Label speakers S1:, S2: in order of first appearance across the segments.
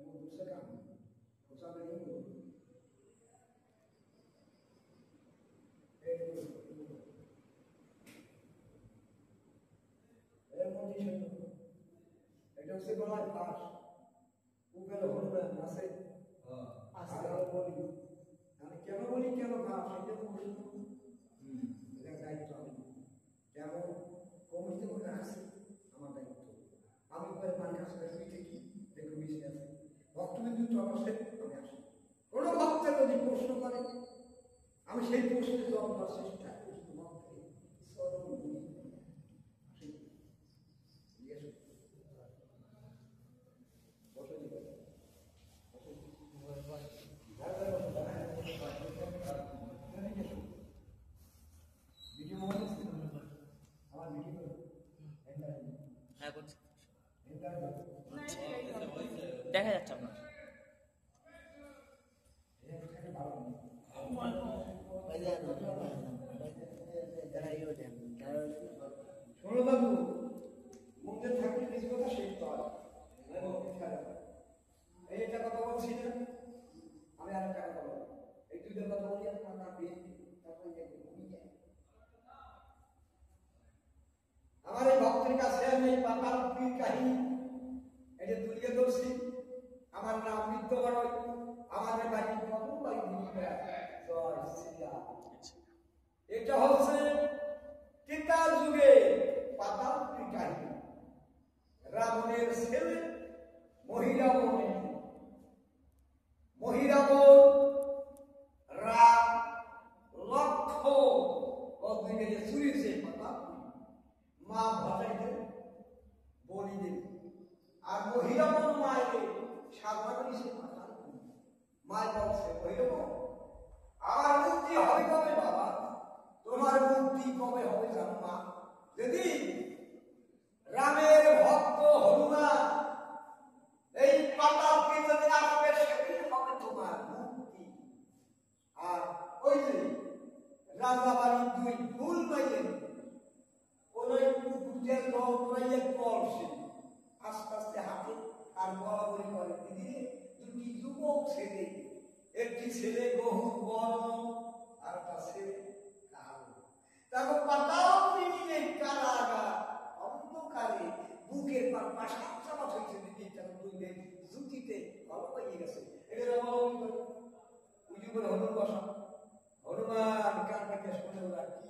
S1: वो दूसरा काम है, दूसरा नहीं बोलो। এটা হচ্ছে গলায় ফাঁস, উপরে হলবে আছে। আস্তে বলি আমি কেন বলি, কেন ফাঁস এটা প্রশ্ন। এটা দায়িত্ব আমি কেন কমিটি করে রাখছি, আমার দায়িত্ব। আমি পরে মার কাছে দেখি দেখো মিশে আছে ভক্তবিন্দু চলাসে আমি আসি। কোনো ভক্তের যদি প্রশ্ন করে আমি সেই প্রশ্নের জবাব দেওয়ার চেষ্টা করি।
S2: দেখা যাচ্ছে আপনার
S1: শোনো বাবু, মুখে থাকলে কিছু কথা শিখতে হয়। এই একটা কথা বলছি না, আমি আর একটা কথা বলবো। এই দুইটা কথা বলি আপনার না বিয়ে তারপর আমার এই ভক্তের কাছে আমি এই পাতার কাহিনী এটা তুলিয়ে ধরছি। আমার নাম বিদ্যমান, আমাদের বাড়ি এটা হচ্ছে ত্রেতা যুগে পাতাল কাহিনী। রাবণের ছেলে মহিরাবণ রাম লক্ষ্মণ অগ্নিকে চুরিছে পাতাল মা ভটাইতে বলি দেবে। আর মহিরাবণ মায়ের সাধনা করেছে পাতাল। মায় বলছে মহিরাবণ আমার মুক্তি হবে কবে বাবা? তোমার মুক্তি কবে হবে জানো মা? যেদিন রামের ভক্ত হনুমান এই পাতালকে যদি আসবে সেদিন হবে তোমার মুক্তি। আর ওই যে রাজাবাড়ির দুই ফুল পাইলেন ওই পুকুরের নৌকাইয়ে পড়ছে আস্তে আস্তে হাতে আর বরাবরি করে দিদি দুটি যুবক ছেলে, একটি ছেলে বহু বড় আর একটা ছেলে কালো। তারপর পাতাল নিয়ে কারাগার অন্ধকারে বুকের পর পাশা চাপা হয়েছে দিদি তাকে তুলবে জুতিতে ভালো পাইয়ে গেছে। এটা হনুমান বসা হনুমান কান থেকে শুনে ওরা কি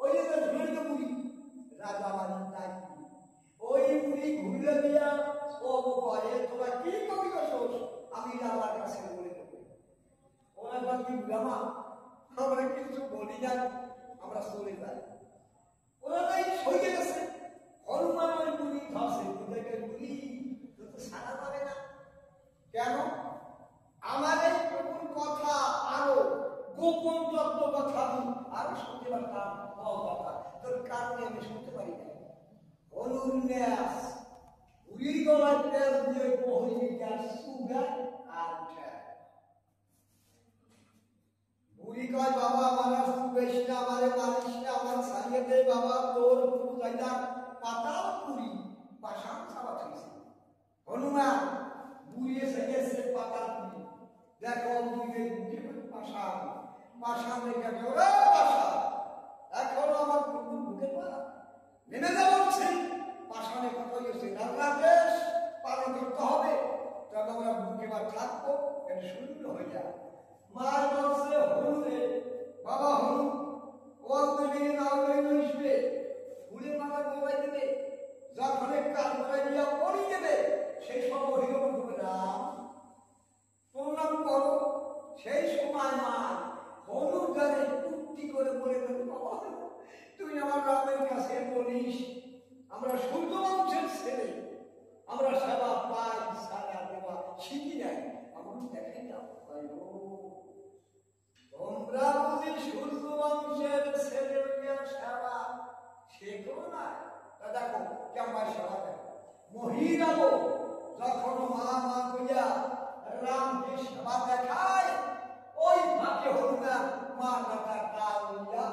S1: ওই যে ঝুলিত বুড়ি রাজা বাড়ির দায়িত্ব ওই বুড়ি ঘুরলে দিয়া ও বলে তোরা কি কবি করছোস আমি রাজার কাছে বলে দেবো। ওরা বল কি বুড়ামা আমরা কিছু বলি না, আমরা চলে যাই। ওরা তাই সইয়ে গেছে। হনুমান ওই বুড়ি ধরছে বুড়ি তো সারা পাবে না কেন? আমার এই প্রভুর কথা আরো গোপন তত্ত্ব কথা আরো শুনতে পারতাম কথা, তোর কারণে আমি শুনতে পারি না। অনুন্যাস বুড়ির গলায় তেল দিয়ে পহিলিকার সুগার আর বুড়ি কয় বাবা আমার বেশ না, আমারে মারিস না, আমার ছাড়িয়ে দে বাবা, তোর পূজাইটা পাতাল পুরি পাশান ছাড়া খাইছে। হনুমান বুড়িয়ে সেগেছে পাতাল পুরি দেখো বুড়িয়ে বুঝে পাশান পাশান রেখে ওরে পাশা এখনো আমার প্রভুর বুকে পা নেমে যা বলছে। পাশানে কথা হয়েছে বাংলাদেশ পালন করতে হবে, তবে আমরা বুকে বা থাকবো এটা শূন্য হয়ে যায়। মার বলছে হনুরে বাবা হনু ও তুমি নাও নিয়ে ফুলে মাথা গোবাই দেবে, যখন কাজ করে দিয়া পড়ি দেবে সেই সব হরিগণ করবে রাম প্রণাম করো। সেই সময় মা হনুর গানে কুট্টি করে বলে দেবে বাবা তুই আমার রামের কাছে বলিস আমরা সূর্য বংশের ছেলে, আমরা সেবা পাই সারা দেওয়া শিখি নাই, আমার দেখাই না তোমরা বুঝি সূর্য বংশের ছেলে সেবা শেখো না। দেখো কেমন সেবা দেখো মহিরাব যখন মা মা কইয়া রামকে সেবা দেখায় ওই ভাবে হনুমান মা নাটা কাউয়া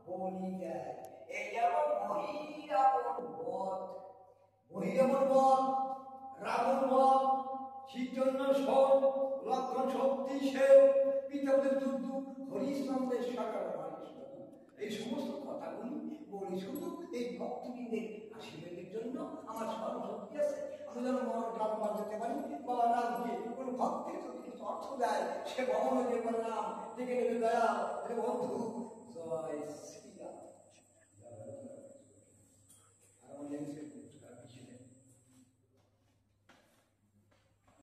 S1: বলি দেয়। এই যেমন মহিরাবণ বধ, মহিরাবণ বল, রাবণ বল, চৈতন্য সব, লক্ষণ শক্তি সে, পিতাদের যুদ্ধ, হরিশ্চন্দ্রের সরকার এই সমস্ত কথাগুলি বলি শুধু এই ভক্তবৃন্দের আশীর্বাদের জন্য। আমার স্মরণ শক্তি আছে, আমি যেন মনের গান বাজাতে পারি। বাবা রামকে কোন ভক্তের যদি কিছু অর্থ দেয়, সে ভবনে যে নাম দেখে নেবে দয়া বন্ধু জয়